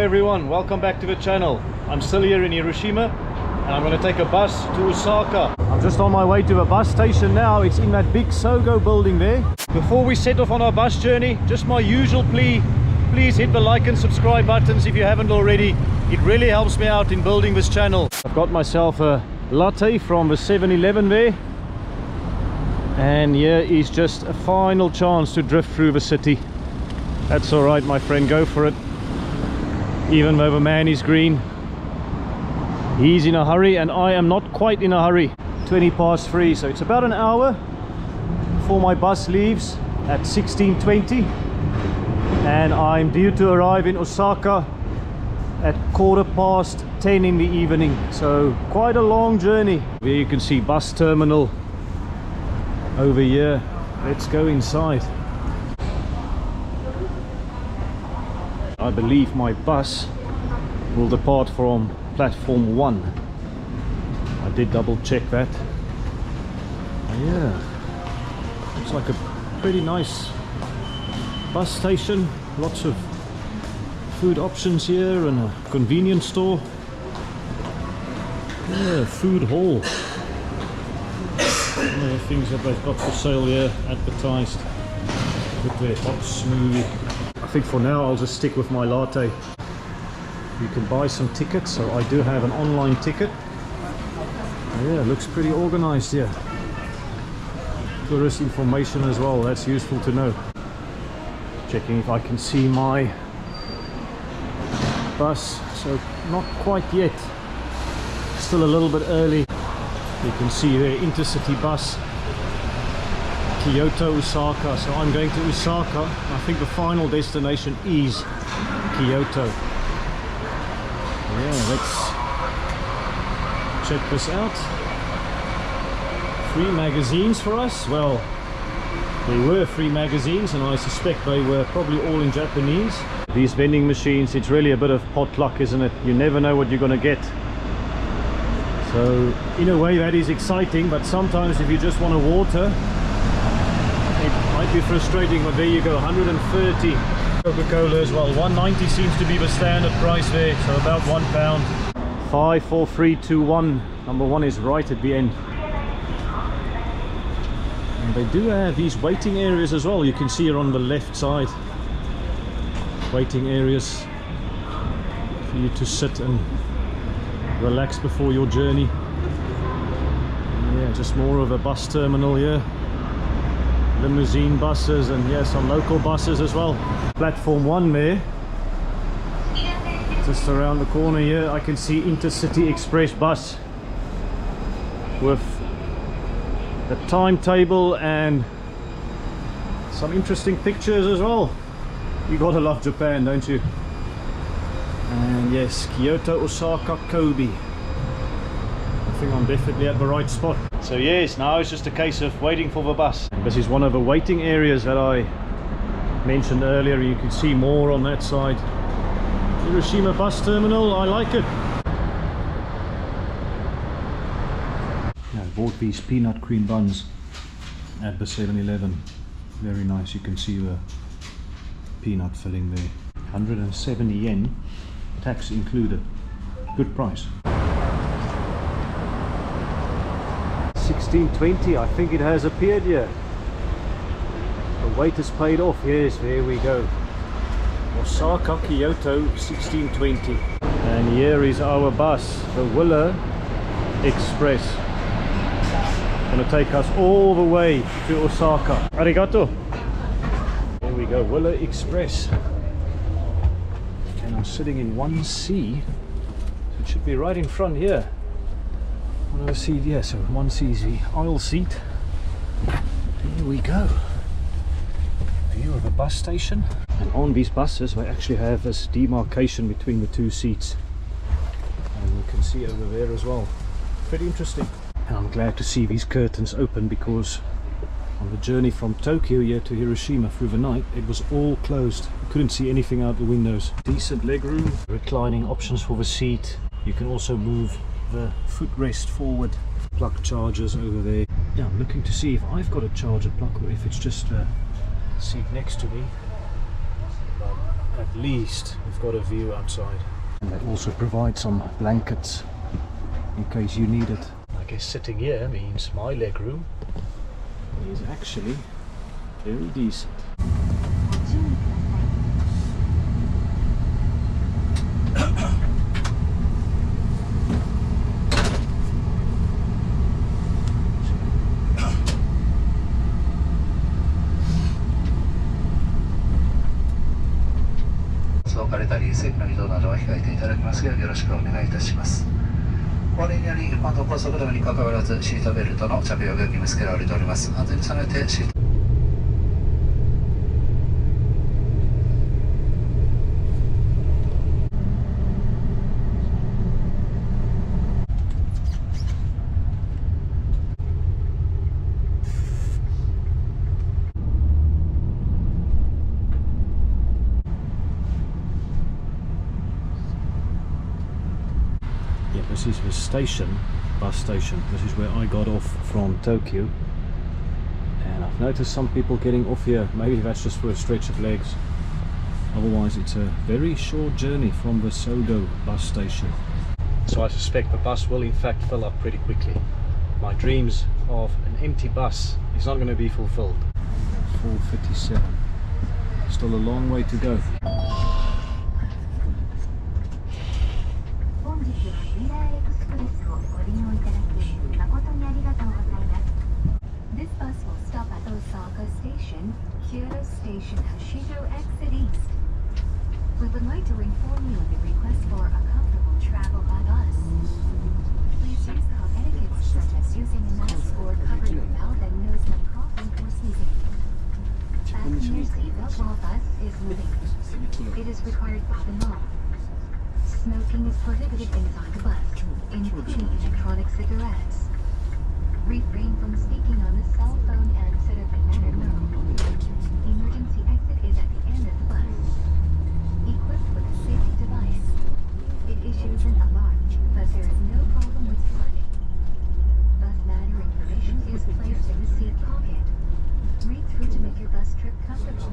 everyone, welcome back to the channel. I'm still here in Hiroshima and I'm going to take a bus to Osaka. I'm just on my way to the bus station now. It's in that big Sogo building there. Before we set off on our bus journey, just my usual plea, please hit the like and subscribe buttons if you haven't already. It really helps me out in building this channel. I've got myself a latte from the 7-Eleven there, and here is just a final chance to drift through the city. That's all right, my friend, go for it. Even though the man is green, he's in a hurry and I am not quite in a hurry. 20 past 3, so it's about an hour before my bus leaves at 16:20, and I'm due to arrive in Osaka at 10:15 in the evening, so quite a long journey. Here you can see bus terminal over here. Let's go inside. I believe my bus will depart from platform 1. I did double check that. Yeah, looks like a pretty nice bus station. Lots of food options here and a convenience store. Yeah, food hall. One of the things that they've got for sale here, advertised with their hot smoothie. I think for now I'll just stick with my latte. You can buy some tickets, so I do have an online ticket. Yeah, looks pretty organized here. Tourist information as well, that's useful to know. Checking if I can see my bus, so not quite yet. Still a little bit early. You can see the intercity bus, Kyoto, Osaka. So I'm going to Osaka. I think the final destination is Kyoto. Yeah, let's check this out. 3 magazines for us. Well, there were 3 magazines and I suspect they were probably all in Japanese. These vending machines, it's really a bit of potluck, isn't it? You never know what you're going to get. So in a way that is exciting, but sometimes if you just want a water, it might be frustrating. But there you go, 130. Coca-Cola as well, 190 seems to be the standard price there, so about £1. 5, 4, 3, 2, 1. Number 1 is right at the end. And they do have these waiting areas as well. You can see here on the left side, waiting areas for you to sit and relax before your journey. Yeah, just more of a bus terminal here. Limousine buses and yeah, some local buses as well. Platform 1 there. Just around the corner here I can see Intercity Express bus with the timetable and some interesting pictures as well. You gotta love Japan, don't you? And yes, Kyoto, Osaka, Kobe. I think I'm definitely at the right spot. So yes, now it's just a case of waiting for the bus. This is one of the waiting areas that I mentioned earlier. You can see more on that side. Hiroshima bus terminal, I like it. Yeah, I bought these peanut cream buns at the 7-Eleven. Very nice, you can see the peanut filling there. 170 yen, tax included. Good price. 16:20, I think it has appeared here. The wait is paid off. Yes, there we go. Osaka, Kyoto, 16:20. And here is our bus, the Willa Express. Gonna take us all the way to Osaka. Arigato. There we go, Willa Express. And I'm sitting in 1C, so it should be right in front here. Another seat, yeah, so 1C is the aisle seat. Here we go. View of a bus station. And on these buses we actually have this demarcation between the 2 seats. And you can see over there as well. Pretty interesting. And I'm glad to see these curtains open, because on the journey from Tokyo here to Hiroshima through the night, it was all closed. You couldn't see anything out the windows. Decent legroom, reclining options for the seat. You can also move the footrest forward. Plug chargers over there. Yeah, I'm looking to see if I've got a charger plug or if it's just a seat next to me. at least we've got a view outside. And they also provide some blankets in case you need it. I guess sitting here means my legroom is actually very decent. This is the station, bus station. This is where I got off from Tokyo. And I've noticed some people getting off here. Maybe that's just for a stretch of legs. Otherwise it's a very short journey from the Sogo bus station. So I suspect the bus will in fact fill up pretty quickly. My dreams of an empty bus is not going to be fulfilled. 4:57. Still a long way to go. This bus will stop at Osaka Station, Kyoto Station, Hashiro exit east. We would like to inform you of the request for a comfortable travel by bus. Please use the home etiquette such as using a mask or covering your mouth and nose when coughing or sneezing. Fasten your seatbelt while bus is moving. It is required by the law. Smoking is prohibited inside the bus, including electronic cigarettes. Refrain from speaking on the cell phone and sit up in manner low. Emergency exit is at the end of the bus. Equipped with a safety device. It issues an alarm, but there is no problem with starting. Bus matter information is placed in the seat pocket. Read through to make your bus trip comfortable.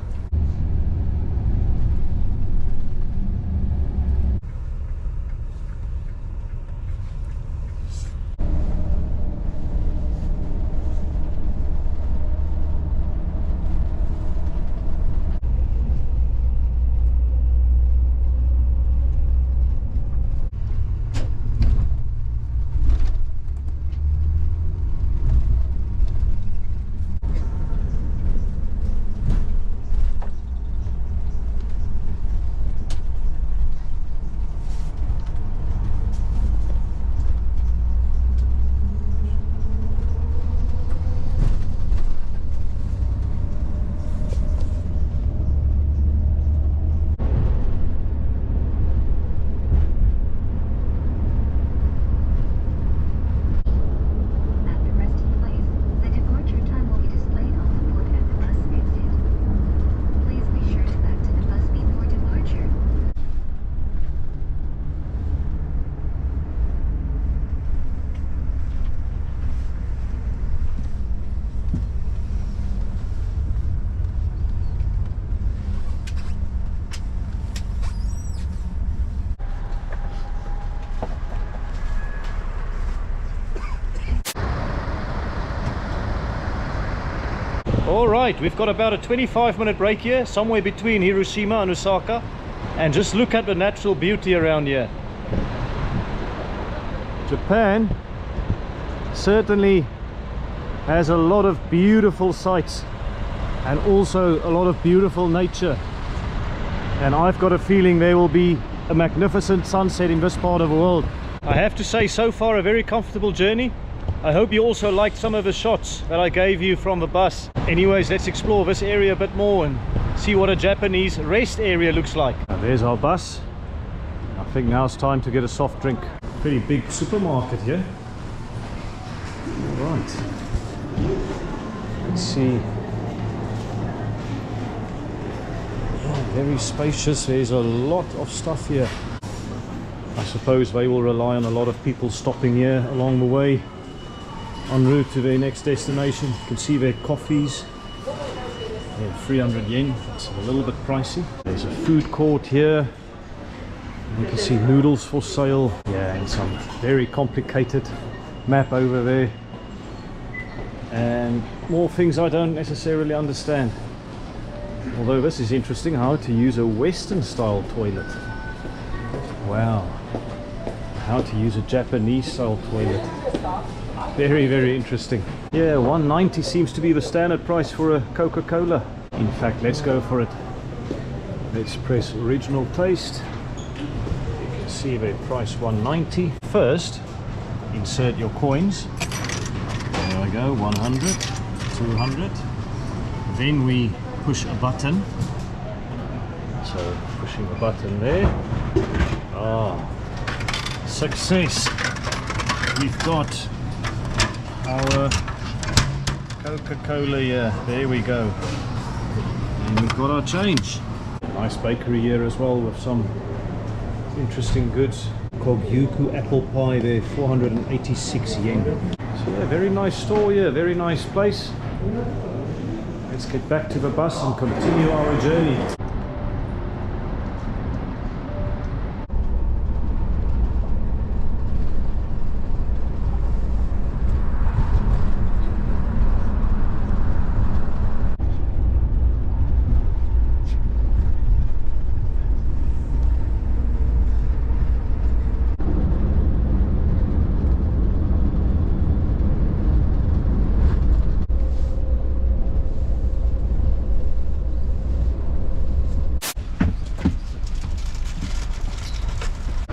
Alright, we've got about a 25-minute break here, somewhere between Hiroshima and Osaka. And just look at the natural beauty around here. Japan certainly has a lot of beautiful sights and also a lot of beautiful nature. And I've got a feeling there will be a magnificent sunset in this part of the world. I have to say, so far a very comfortable journey. I hope you also liked some of the shots that I gave you from the bus. Anyways, let's explore this area a bit more and see what a Japanese rest area looks like. Now there's our bus. I think now it's time to get a soft drink. Pretty big supermarket here. Right. Let's see. Oh, very spacious. There's a lot of stuff here. I suppose they will rely on a lot of people stopping here along the way en route to their next destination. You can see their coffees. Yeah, 300 yen. It's a little bit pricey. There's a food court here. You can see noodles for sale. Yeah, and some very complicated map over there. And more things I don't necessarily understand. Although this is interesting, how to use a Western style toilet. Wow. How to use a Japanese style toilet. Very, very interesting. Yeah, 190 seems to be the standard price for a Coca-Cola. In fact, let's go for it. Let's press original taste. You can see the price 190. First, insert your coins. There we go, 100, 200. Then we push a button. So pushing the button there. Ah, success. We've got our Coca-Cola here. There we go. And we've got our change. Nice bakery here as well with some interesting goods. Kogyuku apple pie there, 486 yen. So yeah, very nice store here, very nice place. Let's get back to the bus and continue our journey.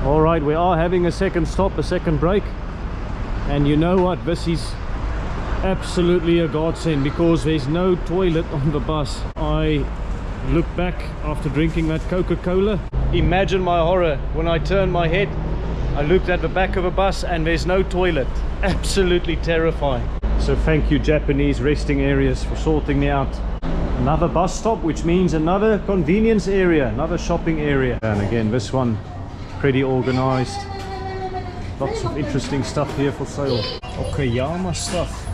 Alright, we are having a second stop, a second break, and you know what, this is absolutely a godsend because there's no toilet on the bus. I look back after drinking that Coca-Cola. Imagine my horror when I turned my head, I looked at the back of a bus and there's no toilet. Absolutely terrifying. So thank you Japanese resting areas for sorting me out. Another bus stop, which means another convenience area, another shopping area. And again, this one pretty organized. Lots of interesting stuff here for sale. Okayama stuff.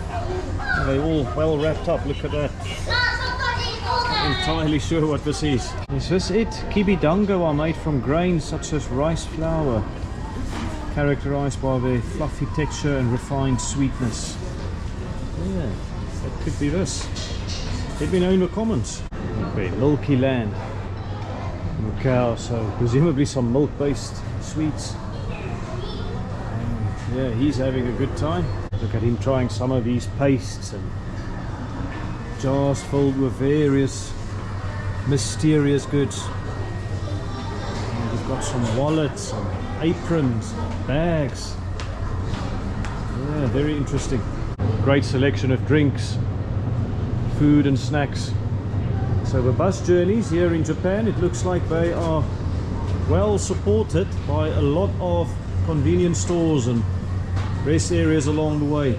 They're all well wrapped up. Look at that. Not entirely sure what this is. Is this it? Kibidango are made from grains such as rice flour, characterized by their fluffy texture and refined sweetness. Yeah, that could be this. Let me know in the comments. Okay, Milky Land. Cow, so presumably some milk-based sweets. And yeah, he's having a good time. Look at him trying some of these pastes and jars filled with various mysterious goods. And we've got some wallets and aprons, bags. Yeah, very interesting. Great selection of drinks, food and snacks. So the bus journeys here in Japan, it looks like they are well supported by a lot of convenience stores and rest areas along the way.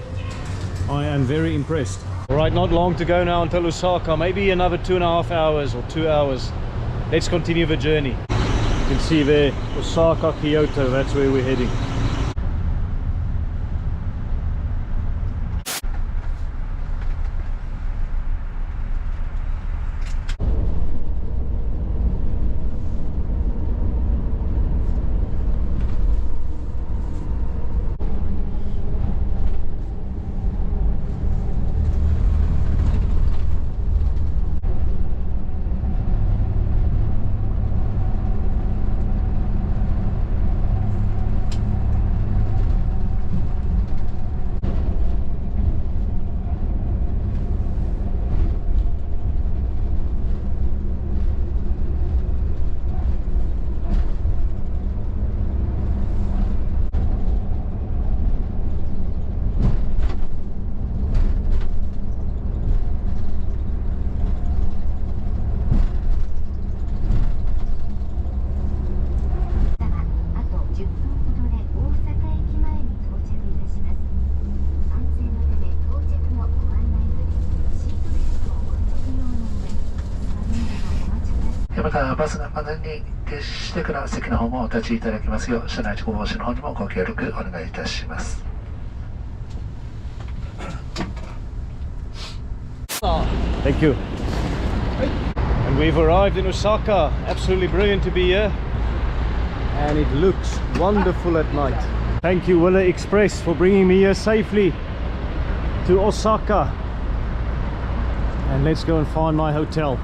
I am very impressed. Alright, not long to go now until Osaka, maybe another 2.5 hours or 2 hours. Let's continue the journey. You can see there, Osaka, Kyoto, that's where we're heading.またバスが完全に停止してから席の方もお立ちいただきますよう車内事故防止の方にもご協力お願いいたします。Thank you. And we've arrived in Osaka. Absolutely brilliant to be here. And it looks wonderful at night. Thank you, Willa Express, for bringing me here safely to Osaka. And let's go and find my hotel.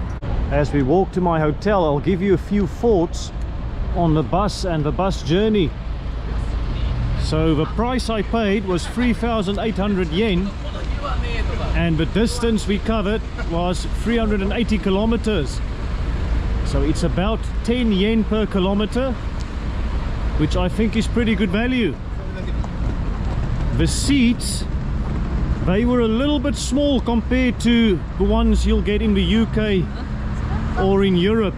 As we walk to my hotel, I'll give you a few thoughts on the bus and the bus journey. So the price I paid was 3,800 yen, and the distance we covered was 380 kilometers. So it's about 10 yen per kilometer, which I think is pretty good value. The seats, they were a little bit small compared to the ones you'll get in the UK or in Europe.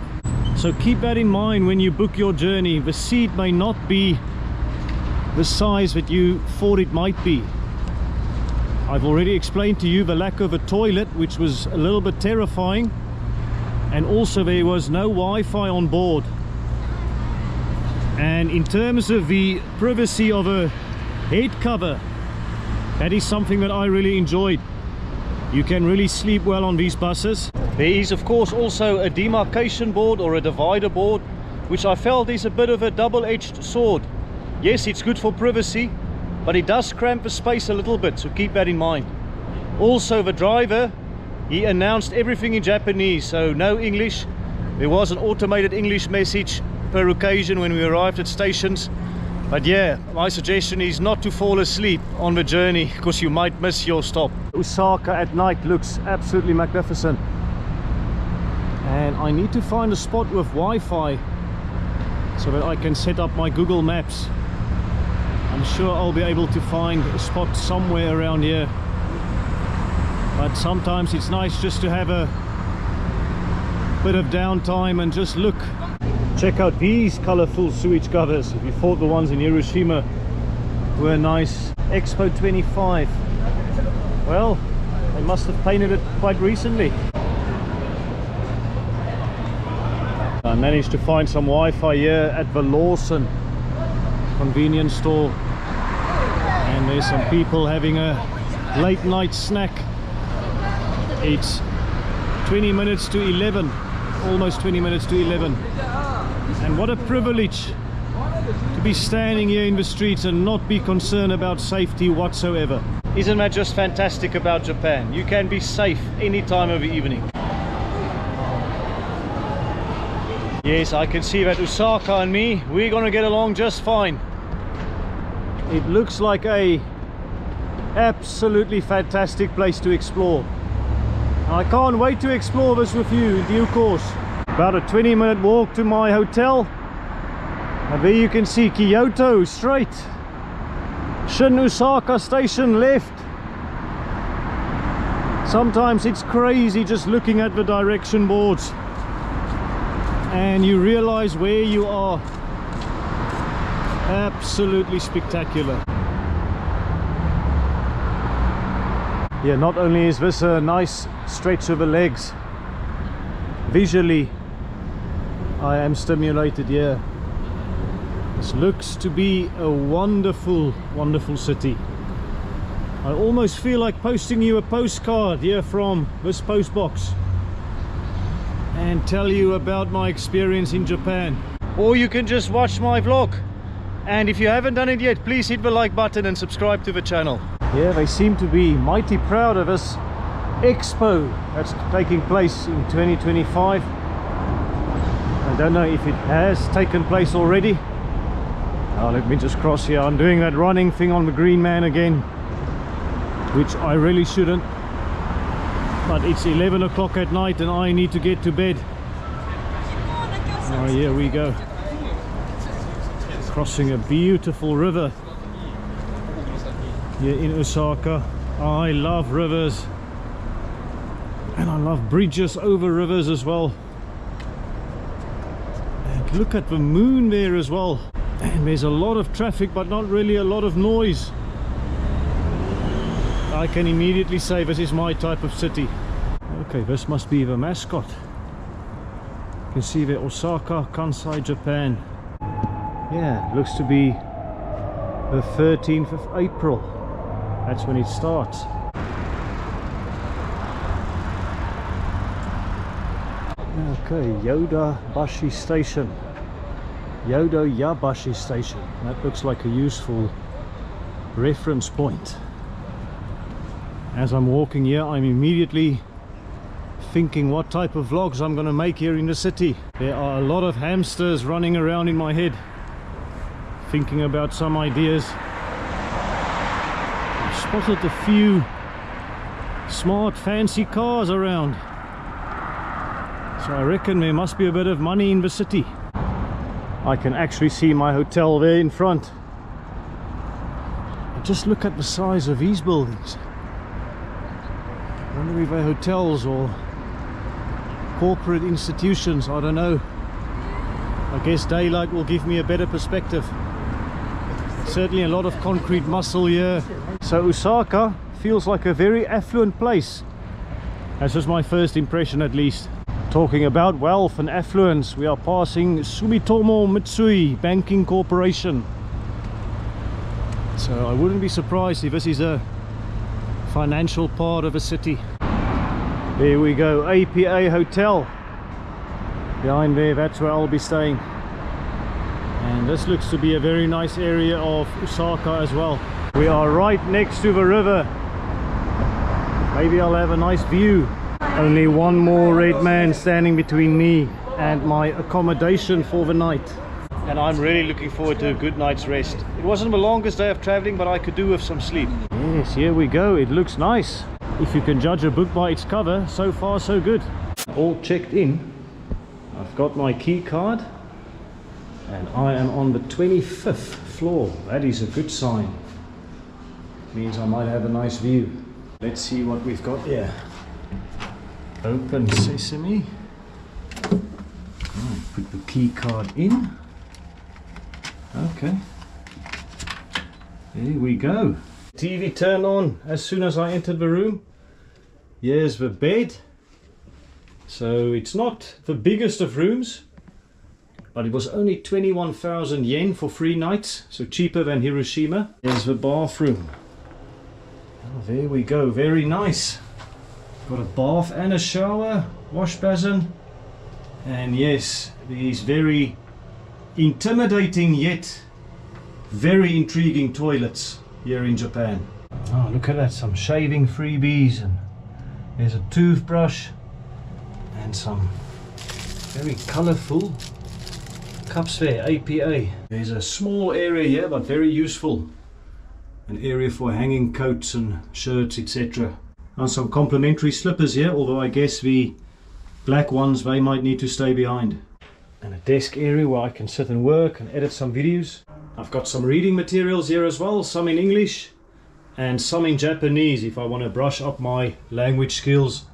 So keep that in mind when you book your journey. The seat may not be the size that you thought it might be. I've already explained to you the lack of a toilet, which was a little bit terrifying, and also there was no Wi-Fi on board. And in terms of the privacy of a head cover, that is something that I really enjoyed. You can really sleep well on these buses. There is of course also a demarcation board or a divider board, which I felt is a bit of a double-edged sword. Yes, it's good for privacy, but it does cramp the space a little bit, so keep that in mind. Also, the driver, he announced everything in Japanese, so no English. There was an automated English message per occasion when we arrived at stations. But yeah, my suggestion is not to fall asleep on the journey, because you might miss your stop. Osaka at night looks absolutely magnificent. And I need to find a spot with Wi-Fi so that I can set up my Google Maps. I'm sure I'll be able to find a spot somewhere around here. But sometimes it's nice just to have a bit of downtime and just look. Check out these colorful sewage covers. If you thought the ones in Hiroshima were nice. Expo 25. Well, they must have painted it quite recently. I managed to find some Wi-Fi here at the Lawson convenience store, and there's some people having a late night snack. It's 20 minutes to 11, almost 20 minutes to 11, and what a privilege to be standing here in the streets and not be concerned about safety whatsoever. Isn't that just fantastic about Japan? You can be safe any time of the evening. Yes, I can see that Osaka and me, we're gonna get along just fine. It looks like a absolutely fantastic place to explore. I can't wait to explore this with you in due course. About a 20-minute walk to my hotel. And there you can see Kyoto straight. Shin Osaka station left. Sometimes it's crazy just looking at the direction boards and you realize where you are. Absolutely spectacular. Yeah, not only is this a nice stretch of the legs, visually I am stimulated here. This looks to be a wonderful, wonderful city. I almost feel like posting you a postcard here from this post box and tell you about my experience in Japan. Or you can just watch my vlog. And if you haven't done it yet, please hit the like button and subscribe to the channel. Yeah, they seem to be mighty proud of this expo that's taking place in 2025. I don't know if it has taken place already. Oh, let me just cross here. I'm doing that running thing on the green man again, which I really shouldn't. But it's 11 o'clock at night and I need to get to bed. Oh, here we go. Crossing a beautiful river here in Osaka. I love rivers, and I love bridges over rivers as well. And look at the moon there as well. And there's a lot of traffic, but not really a lot of noise. I can immediately say this is my type of city. Okay, this must be the mascot. You can see there, Osaka, Kansai, Japan. Yeah, looks to be the 13th of April. That's when it starts. Okay, Yodoyabashi Station. Yodoyabashi Station. That looks like a useful reference point. As I'm walking here, I'm immediately thinking what type of vlogs I'm going to make here in the city. There are a lot of hamsters running around in my head, thinking about some ideas. I've spotted a few smart fancy cars around, so I reckon there must be a bit of money in the city. I can actually see my hotel there in front. And just look at the size of these buildings. I wonder if they're hotels or corporate institutions, I don't know. I guess daylight will give me a better perspective. Certainly a lot of concrete muscle here. So Osaka feels like a very affluent place. That's just my first impression, at least. Talking about wealth and affluence, we are passing Sumitomo Mitsui Banking Corporation. So I wouldn't be surprised if this is a financial part of a city. There we go, APA Hotel. Behind there, that's where I'll be staying. And this looks to be a very nice area of Osaka as well. We are right next to the river. Maybe I'll have a nice view. Only one more red man standing between me and my accommodation for the night. And I'm really looking forward to a good night's rest. It wasn't the longest day of traveling, but I could do with some sleep. Yes, here we go. It looks nice. If you can judge a book by its cover, so far so good. All checked in. I've got my key card and I am on the 25th floor. That is a good sign. Means I might have a nice view. Let's see what we've got here. Open sesame. Right, put the key card in. Okay. There we go. TV turned on as soon as I entered the room. Here's the bed. So it's not the biggest of rooms, but it was only 21,000 yen for 3 nights, so cheaper than Hiroshima. There's the bathroom. Oh, there we go, very nice. Got a bath and a shower, wash basin, and yes, these very intimidating yet very intriguing toilets here in Japan. Oh, look at that, some shaving freebies, and there's a toothbrush and some very colourful cups there, APA. There's a small area here, but very useful. An area for hanging coats and shirts, etc. And some complimentary slippers here, although I guess the black ones, they might need to stay behind. And a desk area where I can sit and work and edit some videos. I've got some reading materials here as well, some in English and some in Japanese if I want to brush up my language skills.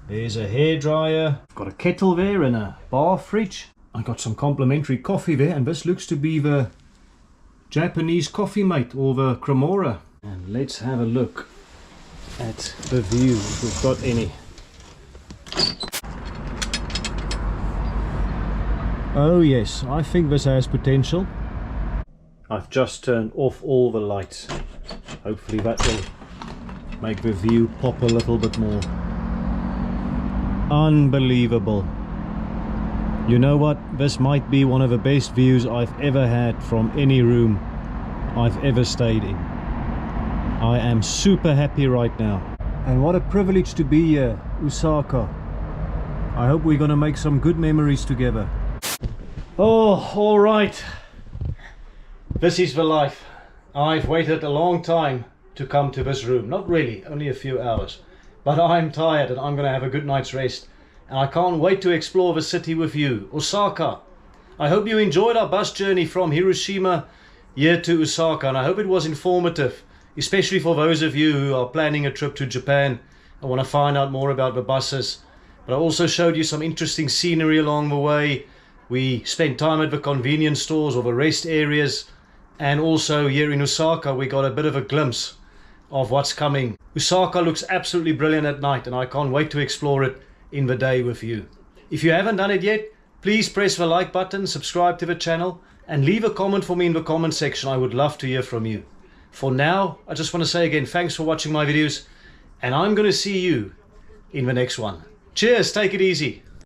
There's a hairdryer. I've got a kettle there and a bar fridge. I got some complimentary coffee there, and this looks to be the Japanese coffee mate, or the Cremora. And let's have a look at the view, if we've got any. Oh yes, I think this has potential. I've just turned off all the lights. Hopefully that will make the view pop a little bit more. Unbelievable. You know what? This might be one of the best views I've ever had from any room I've ever stayed in. I am super happy right now. And what a privilege to be here, Osaka. I hope we're gonna make some good memories together. Oh, alright. This is the life. I've waited a long time to come to this room. Not really, only a few hours. But I'm tired and I'm gonna have a good night's rest. And I can't wait to explore the city with you, Osaka. I hope you enjoyed our bus journey from Hiroshima here to Osaka, and I hope it was informative, especially for those of you who are planning a trip to Japan and want to find out more about the buses. But I also showed you some interesting scenery along the way. We spent time at the convenience stores or the rest areas, and also here in Osaka we got a bit of a glimpse of what's coming. Osaka looks absolutely brilliant at night, and I can't wait to explore it in the day with you. If you haven't done it yet, please press the like button, subscribe to the channel, and leave a comment for me in the comment section. I would love to hear from you. For now, I just want to say again, thanks for watching my videos, and I'm going to see you in the next one. Cheers, take it easy.